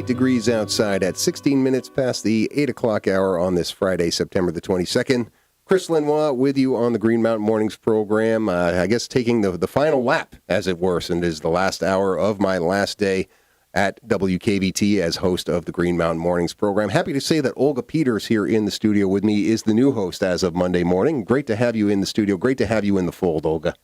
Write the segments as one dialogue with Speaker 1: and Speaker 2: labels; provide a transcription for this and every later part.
Speaker 1: Degrees outside at 16 minutes past the 8 o'clock hour on this Friday, September the 22nd. Chris Lenois with you on the Green Mtn Mornings program. I guess taking the final lap, as it were, and is the last hour of my last day at WKVT as host of the Green Mtn Mornings program. Happy to say that Olga Peters here in the studio with me is the new host as of Monday morning. Great to have you in the studio. Great to have you in the fold, Olga.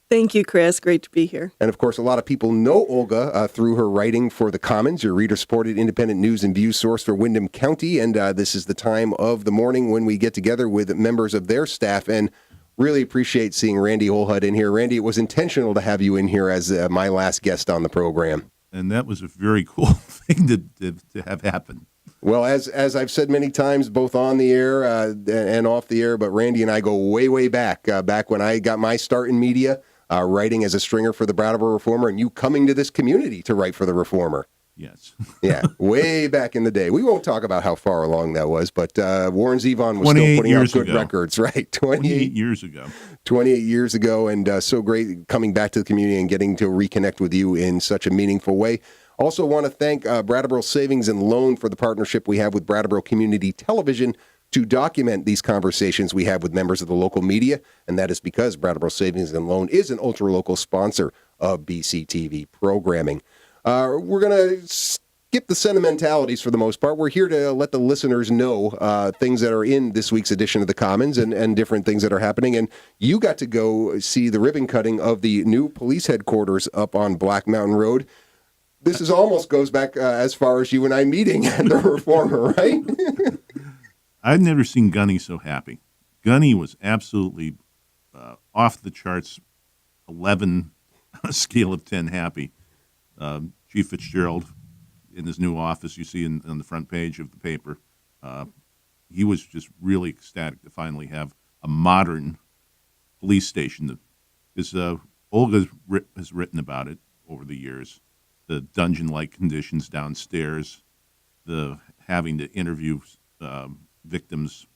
Speaker 2: Thank you, Chris. Great to be here.
Speaker 1: And, of course, a lot of people know Olga through her writing for The Commons, your reader-supported independent news and views source for Windham County. And this is the time of the morning when we get together with members of their staff. And really appreciate seeing Randy Holhut in here. Randy, it was intentional to have you in here as my last guest on the program.
Speaker 3: And that was a very cool thing to have happen.
Speaker 1: Well, as I've said many times, both on the air and off the air, but Randy and I go way, way back when I got my start in media. Writing as a stringer for the Brattleboro Reformer, and you coming to this community to write for the Reformer.
Speaker 3: Yes.
Speaker 1: Yeah, way back in the day. We won't talk about how far along that was, but Warren Zevon was still putting out good records, right?
Speaker 3: 28 years ago.
Speaker 1: 28 years ago, and so great coming back to the community and getting to reconnect with you in such a meaningful way. Also want to thank Brattleboro Savings and Loan for the partnership we have with Brattleboro Community Television to document these conversations we have with members of the local media, and that is because Brattleboro Savings and Loan is an ultra-local sponsor of BCTV programming. We're going to skip the sentimentalities for the most part. We're here to let the listeners know things that are in this week's edition of The Commons and different things that are happening, and you got to go see the ribbon cutting of the new police headquarters up on Black Mountain Road. This is almost goes back as far as you and I meeting at the Reformer, right?
Speaker 3: I've never seen Gunny so happy. Gunny was absolutely off the charts, 11 on a scale of 10 happy. Chief Fitzgerald in his new office, you see on the front page of the paper, he was just really ecstatic to finally have a modern police station. Olga has written about it over the years, the dungeon-like conditions downstairs, the having to interview victims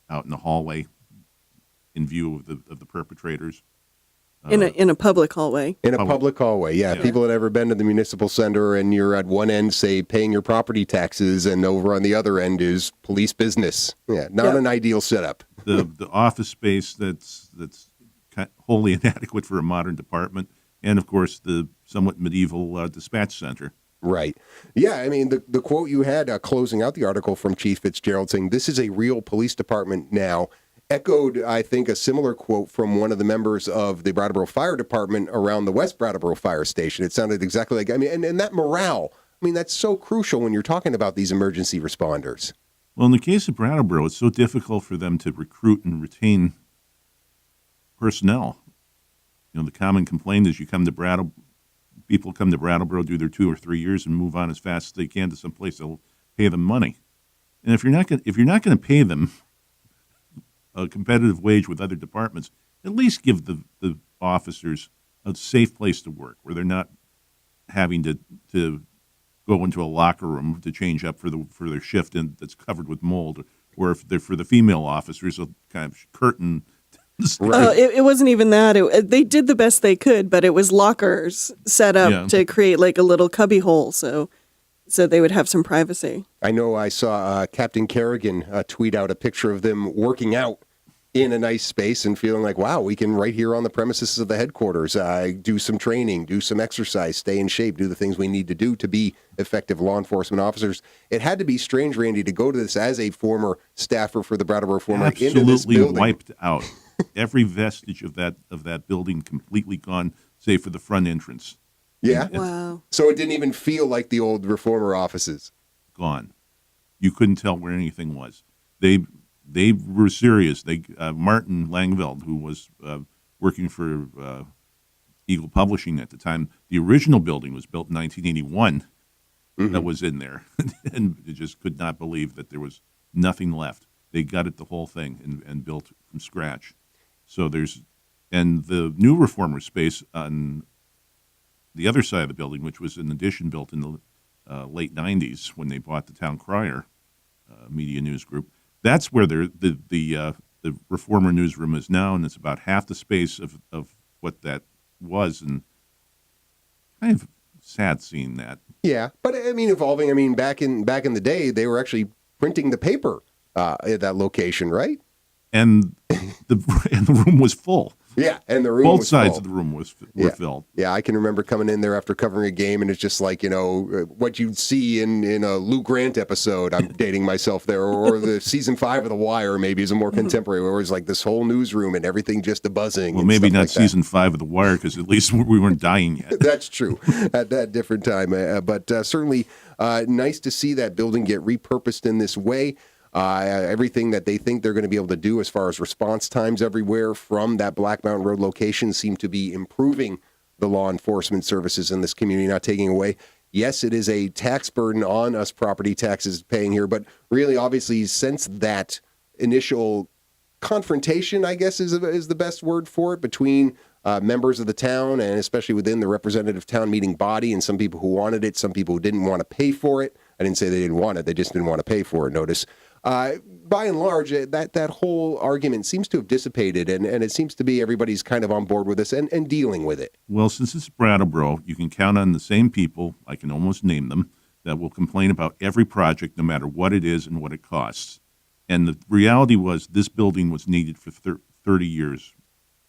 Speaker 3: out in the hallway in view of the perpetrators.
Speaker 2: In a public hallway.
Speaker 1: In a public hallway, yeah. People that ever been to the municipal center and you're at one end, say, paying your property taxes, and over on the other end is police business. Yeah, not an ideal setup.
Speaker 3: The office space that's wholly inadequate for a modern department, and, of course, the somewhat medieval dispatch center.
Speaker 1: Right. Yeah, I mean, the quote you had closing out the article from Chief Fitzgerald saying, this is a real police department now, echoed, I think, a similar quote from one of the members of the Brattleboro Fire Department around the West Brattleboro Fire Station. It sounded exactly like, I mean, and that morale, I mean, that's so crucial when you're talking about these emergency responders.
Speaker 3: Well, in the case of Brattleboro, it's so difficult for them to recruit and retain personnel. You know, the common complaint is people come to Brattleboro, do their 2 or 3 years, and move on as fast as they can to some place that'll pay them money. And if you're not going to pay them a competitive wage with other departments, at least give the officers a safe place to work where they're not having to go into a locker room to change up for their shift that's covered with mold, or if they're for the female officers, a kind of curtain.
Speaker 2: Right. It wasn't even that. They did the best they could, but it was lockers set up to create like a little cubby hole, so they would have some privacy.
Speaker 1: I know I saw Captain Kerrigan tweet out a picture of them working out in a nice space and feeling like, wow, we can right here on the premises of the headquarters do some training, do some exercise, stay in shape, do the things we need to do to be effective law enforcement officers. It had to be strange, Randy, to go to this as a former staffer for the Brattleboro Reformer into this building.
Speaker 3: Absolutely wiped out. Every vestige of that building completely gone, save for the front entrance.
Speaker 1: Yeah?
Speaker 2: Wow.
Speaker 1: So it didn't even feel like the old Reformer offices.
Speaker 3: Gone. You couldn't tell where anything was. They were serious. Martin Langveld, who was working for Eagle Publishing at the time, the original building was built in 1981, that was in there, and they just could not believe that there was nothing left. They gutted the whole thing and built from scratch. So and the new reformer space on the other side of the building, which was an addition built in the late 90s when they bought the Town Crier Media News Group. That's where the reformer newsroom is now, and it's about half the space of what that was, and kind of sad seeing that.
Speaker 1: Yeah, but I mean, evolving. I mean, back in the day, they were actually printing the paper at that location, right?
Speaker 3: And the room was full.
Speaker 1: Yeah, and the room
Speaker 3: both
Speaker 1: was
Speaker 3: sides
Speaker 1: full.
Speaker 3: of the room were filled.
Speaker 1: Yeah, I can remember coming in there after covering a game, and it's just like, what you'd see in a Lou Grant episode. I'm dating myself there, or the season 5 of The Wire maybe is a more contemporary, where it was like this whole newsroom and everything just a buzzing.
Speaker 3: Well,
Speaker 1: and
Speaker 3: maybe
Speaker 1: stuff
Speaker 3: not
Speaker 1: like
Speaker 3: season 5 of The Wire, because at least we weren't dying yet.
Speaker 1: That's true at that different time, but certainly nice to see that building get repurposed in this way. Everything that they think they're going to be able to do as far as response times everywhere from that Black Mountain Road location seem to be improving the law enforcement services in this community, not taking away. Yes, it is a tax burden on us property taxes paying here, but really, obviously, since that initial confrontation, I guess is the best word for it, between members of the town and especially within the representative town meeting body, and some people who wanted it, some people who didn't want to pay for it. I didn't say they didn't want it, they just didn't want to pay for it, notice. By and large, that whole argument seems to have dissipated, and it seems to be everybody's kind of on board with this and dealing with it.
Speaker 3: Well, since it's Brattleboro, you can count on the same people, I can almost name them, that will complain about every project, no matter what it is and what it costs. And the reality was this building was needed for 30 years,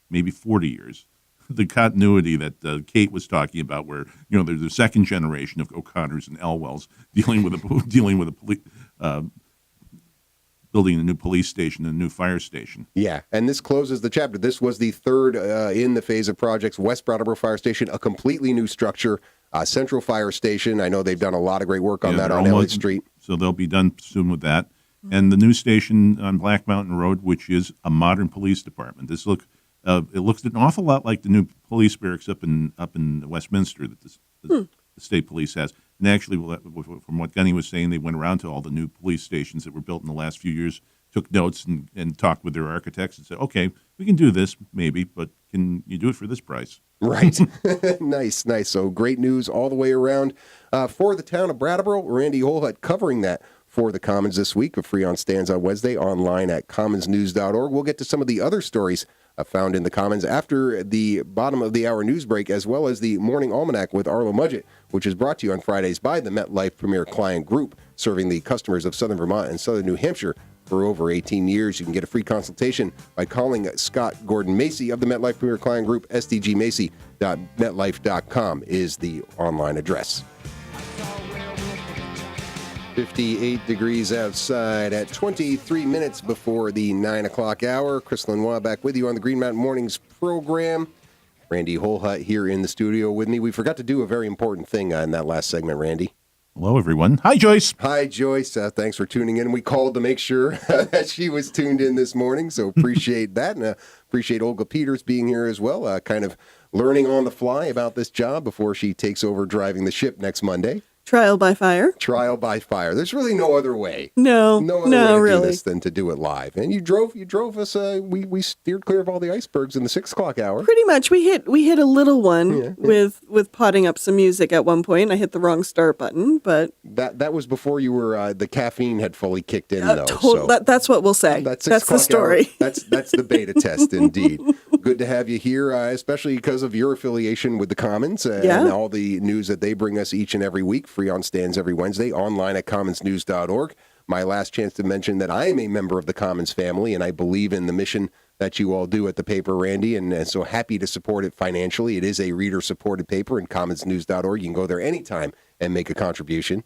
Speaker 3: maybe 40 years. The continuity that Kate was talking about, where they're the second generation of O'Connors and Elwells dealing with building a new police station and a new fire station.
Speaker 1: Yeah, and this closes the chapter. This was the third in the phase of projects. West Brattleboro Fire Station, a completely new structure. Central Fire Station, I know they've done a lot of great work on that on Elliott Street.
Speaker 3: So they'll be done soon with that. And the new station on Black Mountain Road, which is a modern police department. It looks an awful lot like the new police barracks up in Westminster that the state police has. And actually, from what Gunny was saying, they went around to all the new police stations that were built in the last few years, took notes and talked with their architects and said, okay, we can do this maybe, but can you do it for this price?
Speaker 1: Right. Nice. So great news all the way around. For the town of Brattleboro, Randy Holhut covering that for the Commons this week. Free on stands on Wednesday, online at commonsnews.org. We'll get to some of the other stories found in the Commons after the bottom of the hour news break, as well as the Morning Almanac with Arlo Mudgett, which is brought to you on Fridays by the MetLife Premier Client Group, serving the customers of Southern Vermont and Southern New Hampshire for over 18 years. You can get a free consultation by calling Scott Gordon Macy of the MetLife Premier Client Group. sdgmacy.metlife.com is the online address. 58 degrees outside at 23 minutes before the 9 o'clock hour. Chris Lenois back with you on the Green Mtn Mornings program. Randy Holhut here in the studio with me. We forgot to do a very important thing in that last segment, Randy.
Speaker 3: Hello, everyone. Hi, Joyce.
Speaker 1: Hi, Joyce. Thanks for tuning in. We called to make sure that she was tuned in this morning, so appreciate that. And appreciate Olga Peters being here as well, kind of learning on the fly about this job before she takes over driving the ship next Monday.
Speaker 2: Trial by fire.
Speaker 1: Trial by fire. There's really no other way.
Speaker 2: No
Speaker 1: other way to
Speaker 2: really.
Speaker 1: do this than to do it live. And you drove us. We steered clear of all the icebergs in the 6 o'clock hour.
Speaker 2: Pretty much. We hit a little one with potting up some music at one point. I hit the wrong start button, but
Speaker 1: that was before you were the caffeine had fully kicked in, though.
Speaker 2: So that's what we'll say. That's the story.
Speaker 1: Hour, that's the beta test, indeed. Good to have you here, especially because of your affiliation with the Commons and all the news that they bring us each and every week. Free on stands every Wednesday, online at commonsnews.org. My last chance to mention that I am a member of the Commons family, and I believe in the mission that you all do at the paper, Randy, and so happy to support it financially. It is a reader-supported paper, and commonsnews.org. You can go there anytime and make a contribution.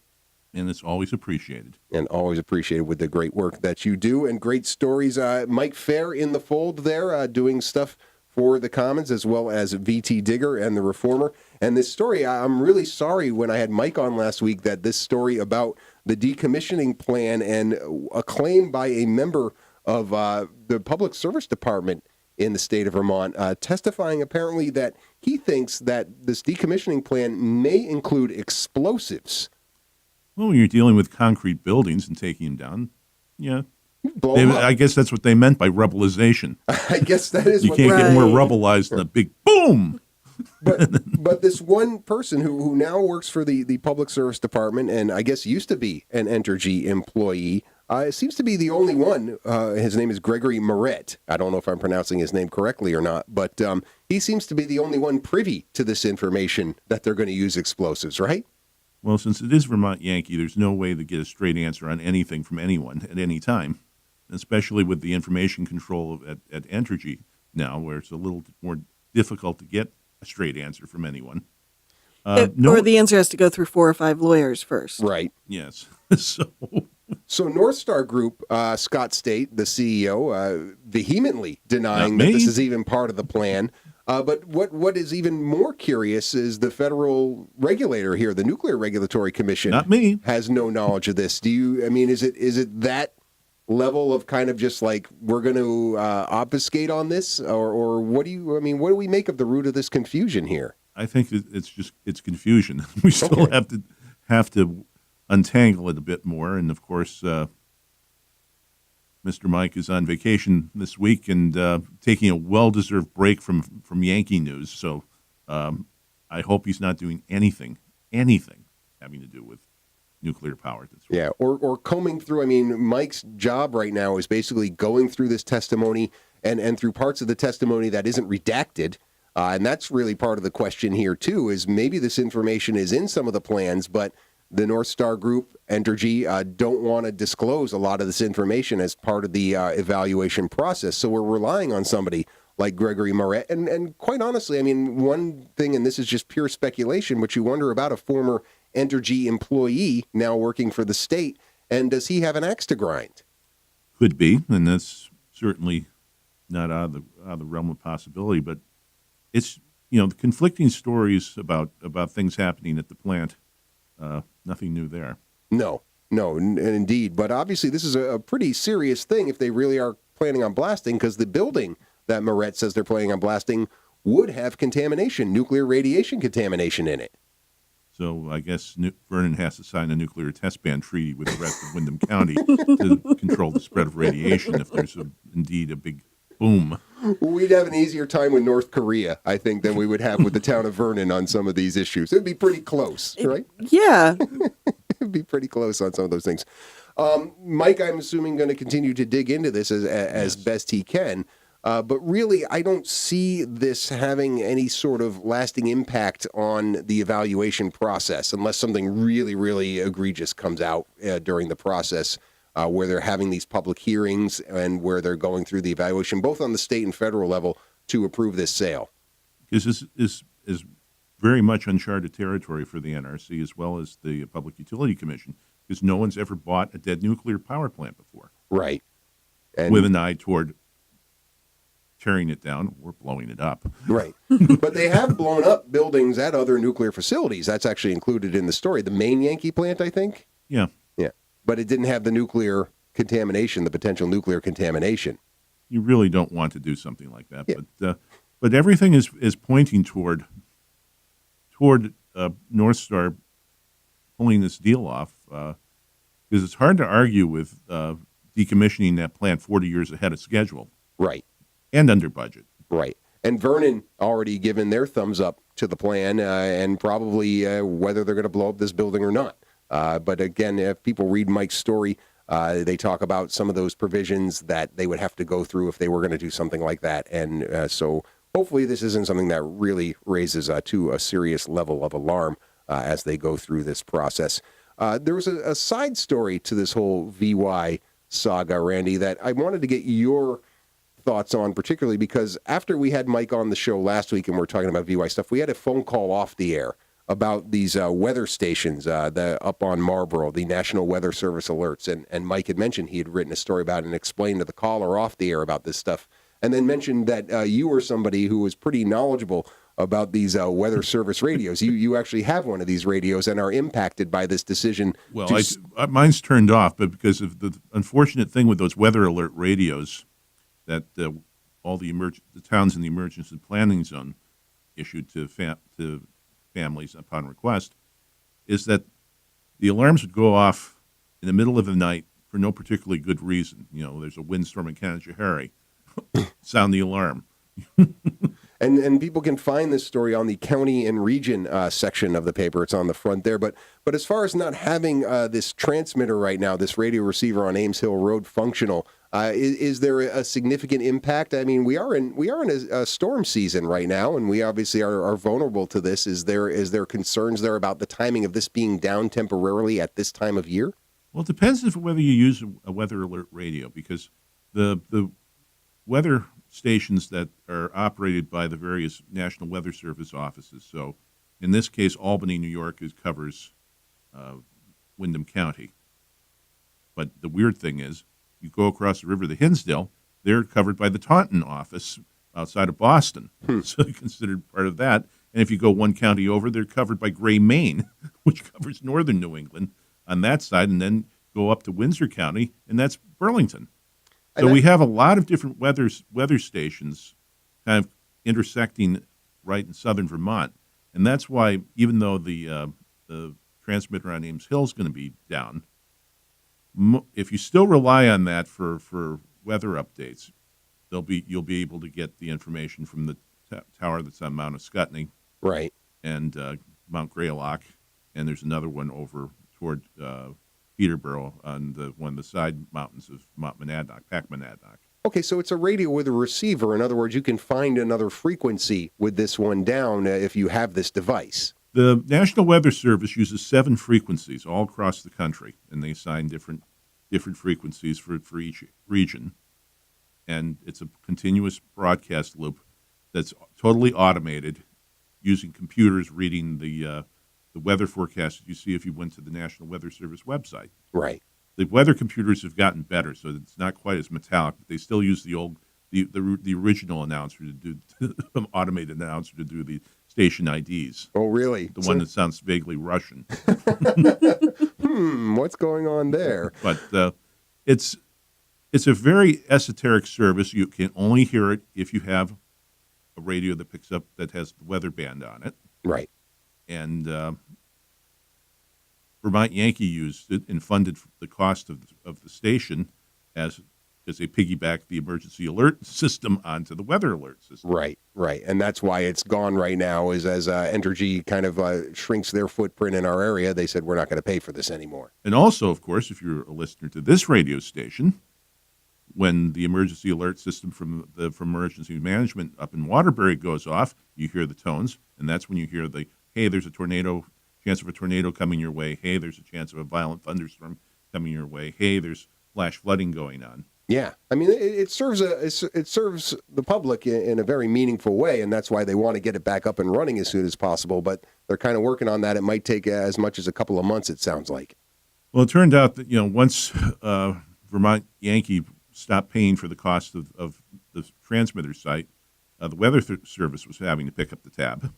Speaker 3: And it's always appreciated.
Speaker 1: And always appreciated with the great work that you do and great stories. Mike Fair in the fold there, doing stuff for the Commons, as well as VT Digger and the Reformer. And this story, I'm really sorry when I had Mike on last week that this story about the decommissioning plan and a claim by a member of the Public Service Department in the state of Vermont, testifying apparently that he thinks that this decommissioning plan may include explosives.
Speaker 3: Well, when you're dealing with concrete buildings and taking them down, yeah.
Speaker 1: Blow 'em up.
Speaker 3: I guess that's what they meant by rubblization.
Speaker 1: I guess that is
Speaker 3: You
Speaker 1: what
Speaker 3: can't get more
Speaker 2: Right.
Speaker 3: rubbleized than a big boom.
Speaker 1: But this one person who now works for the Public Service Department and I guess used to be an Entergy employee seems to be the only one. His name is Gregory Moret. I don't know if I'm pronouncing his name correctly or not, but he seems to be the only one privy to this information that they're going to use explosives, right?
Speaker 3: Well, since it is Vermont Yankee, there's no way to get a straight answer on anything from anyone at any time, especially with the information control at Entergy now, where it's a little more difficult to get a straight answer from anyone.
Speaker 2: Or the answer has to go through 4 or 5 lawyers first.
Speaker 1: Right.
Speaker 3: Yes. So
Speaker 1: North Star Group, Scott State, the CEO, vehemently denying
Speaker 3: Not
Speaker 1: that
Speaker 3: me.
Speaker 1: this is even part of the plan. But what is even more curious is the federal regulator here, the Nuclear Regulatory Commission,
Speaker 3: not me.
Speaker 1: has no knowledge of this. Is it that level of kind of just like we're going to obfuscate on this, or what do we make of the root of this confusion here?
Speaker 3: I think it's confusion. We still have to untangle it a bit more. And of course, Mr. Mike is on vacation this week and taking a well-deserved break from Yankee news. So I hope he's not doing anything having to do with nuclear power.
Speaker 1: Yeah, or combing through. I mean, Mike's job right now is basically going through this testimony and through parts of the testimony that isn't redacted. And that's really part of the question here, too, is maybe this information is in some of the plans, but the North Star Group, Entergy, don't want to disclose a lot of this information as part of the evaluation process. So we're relying on somebody like Gregory Moret. And quite honestly, I mean, one thing, and this is just pure speculation, but you wonder about a former Entergy employee now working for the state, and does he have an axe to grind?
Speaker 3: Could be, and that's certainly not out of the realm of possibility, but it's, the conflicting stories about things happening at the plant, nothing new there.
Speaker 1: No, indeed. But obviously this is a pretty serious thing if they really are planning on blasting, because the building that Moret says they're planning on blasting would have contamination, nuclear radiation contamination in it.
Speaker 3: So I guess Vernon has to sign a nuclear test ban treaty with the rest of Windham County to control the spread of radiation if there's indeed a big boom.
Speaker 1: We'd have an easier time with North Korea, I think, than we would have with the town of Vernon on some of these issues. It'd be pretty close, right?
Speaker 2: Yeah.
Speaker 1: It'd be pretty close on some of those things. Mike, I'm assuming, going to continue to dig into this as best he can. But really, I don't see this having any sort of lasting impact on the evaluation process unless something really, really egregious comes out during the process where they're having these public hearings and where they're going through the evaluation, both on the state and federal level, to approve this sale.
Speaker 3: Because this is very much uncharted territory for the NRC as well as the Public Utility Commission, because no one's ever bought a dead nuclear power plant before.
Speaker 1: Right. And
Speaker 3: with an eye toward tearing it down or blowing it up.
Speaker 1: Right. But they have blown up buildings at other nuclear facilities. That's actually included in the story. The main Yankee plant, I think?
Speaker 3: Yeah.
Speaker 1: Yeah. But it didn't have the nuclear contamination, the potential nuclear contamination.
Speaker 3: You really don't want to do something like that. Yeah. But everything is pointing toward North Star pulling this deal off, because it's hard to argue with decommissioning that plant 40 years ahead of schedule.
Speaker 1: Right.
Speaker 3: And under budget.
Speaker 1: Right. And Vernon already given their thumbs up to the plan and probably whether they're going to blow up this building or not. But again, if people read Mike's story, they talk about some of those provisions that they would have to go through if they were going to do something like that. And so hopefully this isn't something that really raises to a serious level of alarm as they go through this process. There was a side story to this whole VY saga, Randy, that I wanted to get your thoughts on, particularly because after we had Mike on the show last week and we're talking about VY stuff, we had a phone call off the air about these weather stations up on Marlboro, the National Weather Service alerts. And Mike had mentioned he had written a story about it and explained to the caller off the air about this stuff, and then mentioned that you were somebody who was pretty knowledgeable about these weather service radios. You actually have one of these radios and are impacted by this decision.
Speaker 3: Well, mine's turned off, but because of the unfortunate thing with those weather alert radios that all the towns in the emergency planning zone issued to families upon request, is that the alarms would go off in the middle of the night for no particularly good reason. There's a windstorm in Canajoharie. Sound the alarm.
Speaker 1: And people can find this story on the county and region section of the paper. It's on the front there. But as far as not having this transmitter right now, this radio receiver on Ames Hill Road functional, is there a significant impact? I mean, we are in a storm season right now, and we obviously are vulnerable to this. Is there concerns there about the timing of this being down temporarily at this time of year?
Speaker 3: Well, it depends whether you use a weather alert radio, because the weather stations that are operated by the various National Weather Service offices. So in this case, Albany, New York covers Windham County. But the weird thing is, you go across the river to Hinsdale, they're covered by the Taunton office outside of Boston. So they're considered part of that. And if you go one county over, they're covered by Gray, Maine, which covers northern New England on that side, and then go up to Windsor County, and that's Burlington. So we have a lot of different weather stations kind of intersecting right in southern Vermont. And that's why, even though the transmitter on Ames Hill is going to be down, if you still rely on that for weather updates, you'll be able to get the information from the tower that's on Mount Ascutney,
Speaker 1: right,
Speaker 3: and Mount Greylock, and there's another one over toward Peterborough on one of the side mountains of Mount Monadnock, Pac Monadnock.
Speaker 1: Okay, so it's a radio with a receiver. In other words, you can find another frequency with this one down if you have this device.
Speaker 3: The National Weather Service uses 7 frequencies all across the country, and they assign different frequencies for each region. And it's a continuous broadcast loop that's totally automated, using computers reading the weather forecast that you see if you went to the National Weather Service website.
Speaker 1: Right.
Speaker 3: The weather computers have gotten better, so it's not quite as metallic, but they still use the original announcer to do the automated announcer to do the station IDs.
Speaker 1: Oh, really?
Speaker 3: The one that sounds vaguely Russian.
Speaker 1: What's going on there?
Speaker 3: But it's a very esoteric service. You can only hear it if you have a radio that has the weather band on it.
Speaker 1: Right.
Speaker 3: And Vermont Yankee used it and funded the cost of the station because they piggybacked the emergency alert system onto the weather alert system.
Speaker 1: Right. And that's why it's gone right now, is as Entergy kind of shrinks their footprint in our area, they said, we're not going to pay for this anymore.
Speaker 3: And also, of course, if you're a listener to this radio station, when the emergency alert system from emergency management up in Waterbury goes off, you hear the tones, and that's when you hear hey, there's a chance of a tornado coming your way. Hey, there's a chance of a violent thunderstorm coming your way. Hey, there's flash flooding going on.
Speaker 1: Yeah, I mean, it serves the public in a very meaningful way, and that's why they want to get it back up and running as soon as possible. But they're kind of working on that. It might take as much as a couple of months, it sounds like.
Speaker 3: Well, it turned out that once Vermont Yankee stopped paying for the cost of the transmitter site, the Weather Service was having to pick up the tab.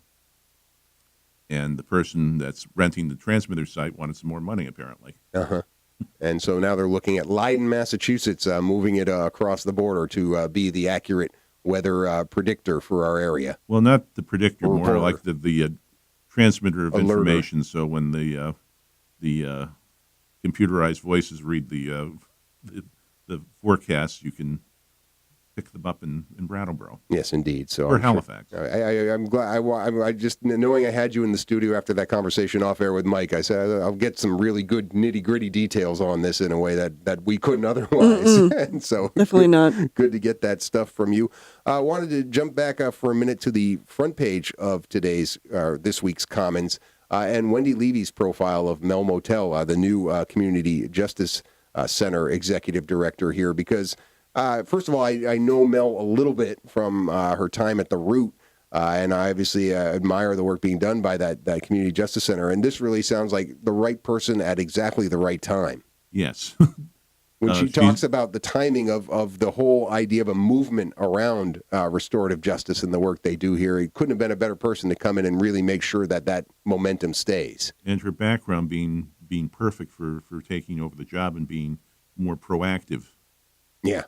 Speaker 3: And the person that's renting the transmitter site wanted some more money, apparently.
Speaker 1: And so now they're looking at Leiden, Massachusetts, moving it across the border to be the accurate weather predictor for our area.
Speaker 3: Well, not the predictor, more like the transmitter of
Speaker 1: alerter.
Speaker 3: Information. So when the computerized voices read the forecasts, you can pick them up in Brattleboro.
Speaker 1: Yes, indeed. So
Speaker 3: or Halifax.
Speaker 1: Sure. I'm glad. I just, knowing I had you in the studio after that conversation off air with Mike, I said I'll get some really good nitty gritty details on this in a way that we couldn't otherwise. And so
Speaker 2: definitely not.
Speaker 1: Good to get that stuff from you. I wanted to jump back for a minute to the front page of this week's Commons and Wendy Levy's profile of Mel Motel, the new Community Justice Center executive director here, because. First of all, I know Mel a little bit from her time at the Root, and I obviously admire the work being done by that Community Justice Center. And this really sounds like the right person at exactly the right time.
Speaker 3: Yes.
Speaker 1: When she talks about the timing of the whole idea of a movement around restorative justice and the work they do here, it couldn't have been a better person to come in and really make sure that momentum stays.
Speaker 3: And her background being perfect for taking over the job and being more proactive.
Speaker 1: Yeah.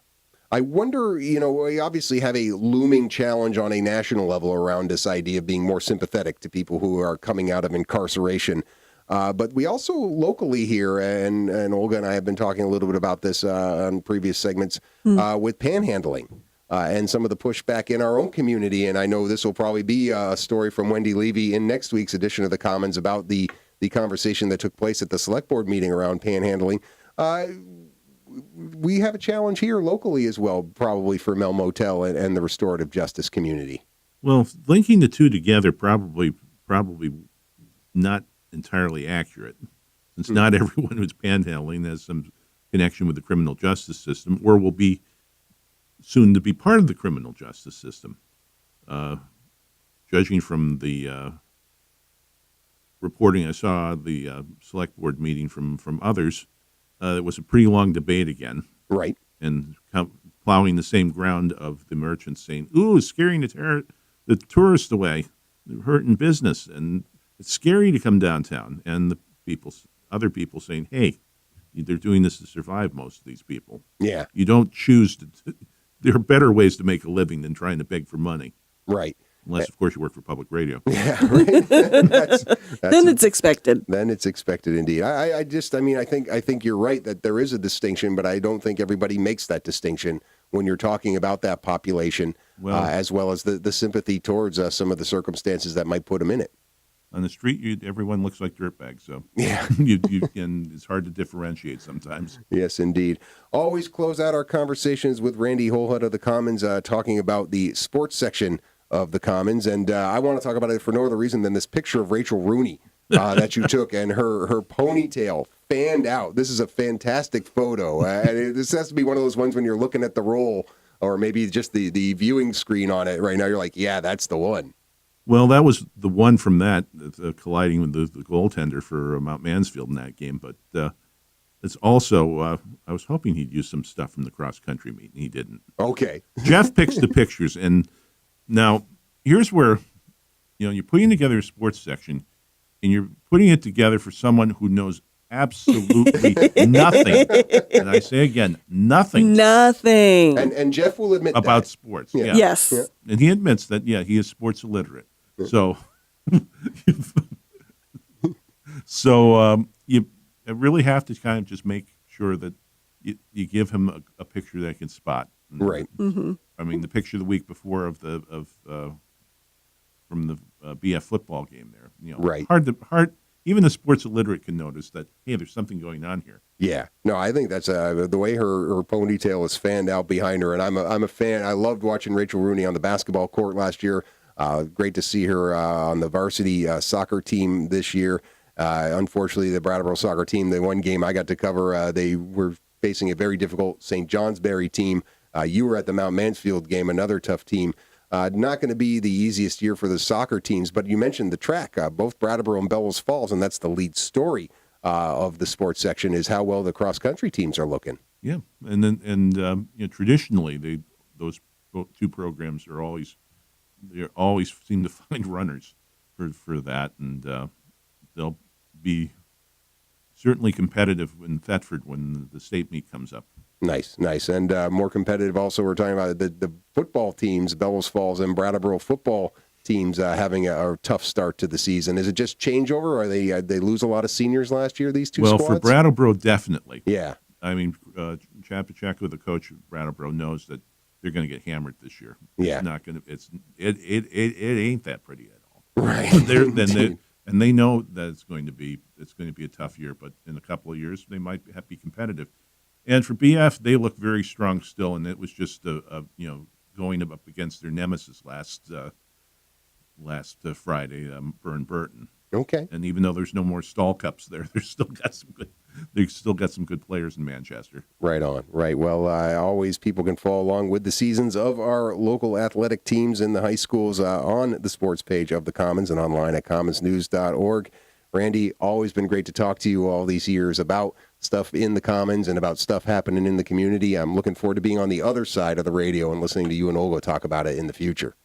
Speaker 1: I wonder, we obviously have a looming challenge on a national level around this idea of being more sympathetic to people who are coming out of incarceration. But we also locally here, and Olga and I have been talking a little bit about this on previous segments with panhandling and some of the pushback in our own community. And I know this will probably be a story from Wendy Levy in next week's edition of the Commons about the conversation that took place at the select board meeting around panhandling. We have a challenge here locally as well, probably for Mel Motel and the restorative justice community.
Speaker 3: Well, linking the two together probably not entirely accurate, since not everyone who's panhandling has some connection with the criminal justice system or will be soon to be part of the criminal justice system. Judging from the reporting I saw, the select board meeting from others, it was a pretty long debate again.
Speaker 1: Right.
Speaker 3: And plowing the same ground of the merchants saying, ooh, it's scaring the tourists away. They're hurting business, and it's scary to come downtown. And other people saying, hey, they're doing this to survive, most of these people.
Speaker 1: Yeah.
Speaker 3: You don't choose to. There are better ways to make a living than trying to beg for money.
Speaker 1: Right.
Speaker 3: Unless, of course, you work for public radio.
Speaker 1: Yeah, right.
Speaker 2: Then it's expected.
Speaker 1: Then it's expected, indeed. I think you're right that there is a distinction, but I don't think everybody makes that distinction when you're talking about that population, as well as the sympathy towards some of the circumstances that might put them in it.
Speaker 3: On the street, everyone looks like dirtbags, so
Speaker 1: yeah,
Speaker 3: and it's hard to differentiate sometimes.
Speaker 1: Yes, indeed. Always close out our conversations with Randy Holhut of the Commons, talking about the sports section of the Commons, and I want to talk about it for no other reason than this picture of Rachel Rooney that you took, and her ponytail fanned out. This is a fantastic photo, and this has to be one of those ones when you're looking at the roll, or maybe just the viewing screen on it right now, you're like, yeah, that's the one.
Speaker 3: Well, that was the one from that colliding with the goaltender for Mount Mansfield in that game, but it's also, I was hoping he'd use some stuff from the cross-country meet, and he didn't.
Speaker 1: Okay.
Speaker 3: Jeff picks the pictures, and now here's where, you're putting together a sports section, and you're putting it together for someone who knows absolutely nothing. And I say again, nothing.
Speaker 2: Nothing.
Speaker 1: And Jeff will admit
Speaker 3: about
Speaker 1: that.
Speaker 3: sports.
Speaker 1: Yeah.
Speaker 3: Yeah.
Speaker 2: Yes.
Speaker 1: Yeah.
Speaker 3: And he admits that, he is sports illiterate. So, you really have to kind of just make sure that you give him a picture that he can spot.
Speaker 1: Right.
Speaker 2: Mm-hmm.
Speaker 3: I mean, the picture the week before from the BF football game there.
Speaker 1: Right.
Speaker 3: Hard. Even the sports illiterate can notice that, hey, there's something going on here.
Speaker 1: Yeah. No, I think that's the way her ponytail is fanned out behind her, and I'm a fan. I loved watching Rachel Rooney on the basketball court last year. Great to see her on the varsity soccer team this year. Unfortunately, the Brattleboro soccer team, the one game I got to cover, they were facing a very difficult St. Johnsbury team. You were at the Mount Mansfield game, another tough team. Not going to be the easiest year for the soccer teams, but you mentioned the track, both Brattleboro and Bellows Falls, and that's the lead story of the sports section is how well the cross-country teams are looking.
Speaker 3: Yeah, and traditionally, those two programs are always seem to find runners for that, and they'll be certainly competitive in Thetford when the state meet comes up.
Speaker 1: Nice. And more competitive also, we're talking about the football teams, Bellows Falls and Brattleboro football teams having a tough start to the season. Is it just changeover, or they lose a lot of seniors last year, these two squads?
Speaker 3: Well, for Brattleboro, definitely.
Speaker 1: Yeah.
Speaker 3: I mean, Chapacheko, the coach of Brattleboro, knows that they're going to get hammered this year.
Speaker 1: Yeah.
Speaker 3: It's not going to. It ain't that pretty at all.
Speaker 1: Right.
Speaker 3: And they know that it's going to be a tough year, but in a couple of years they might be competitive. And for BF, they look very strong still, and it was just going up against their nemesis last Friday, Burn Burton.
Speaker 1: Okay.
Speaker 3: And even though there's no more Stall Cups there, they've still got some good players in Manchester.
Speaker 1: Right on. Right. Well, always people can follow along with the seasons of our local athletic teams in the high schools on the sports page of the Commons and online at commonsnews.org. Randy, always been great to talk to you all these years about stuff in the Commons and about stuff happening in the community. I'm looking forward to being on the other side of the radio and listening to you and Olga talk about it in the future.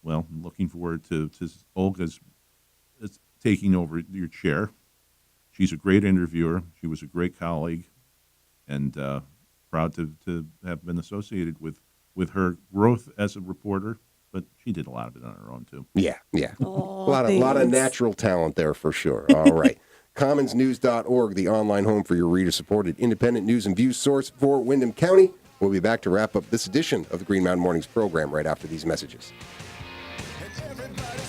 Speaker 3: Well, I'm looking forward to Olga's taking over your chair. She's a great interviewer. She was a great colleague, and proud to have been associated with her growth as a reporter but she did a lot of it on her own, too.
Speaker 1: Yeah.
Speaker 2: Aw,
Speaker 1: a lot of
Speaker 2: thanks.
Speaker 1: natural talent there for sure. All right. commonsnews.org, the online home for your reader-supported independent news and views source for Windham County. We'll be back to wrap up this edition of the Green Mountain Mornings program right after these messages.
Speaker 4: And everybody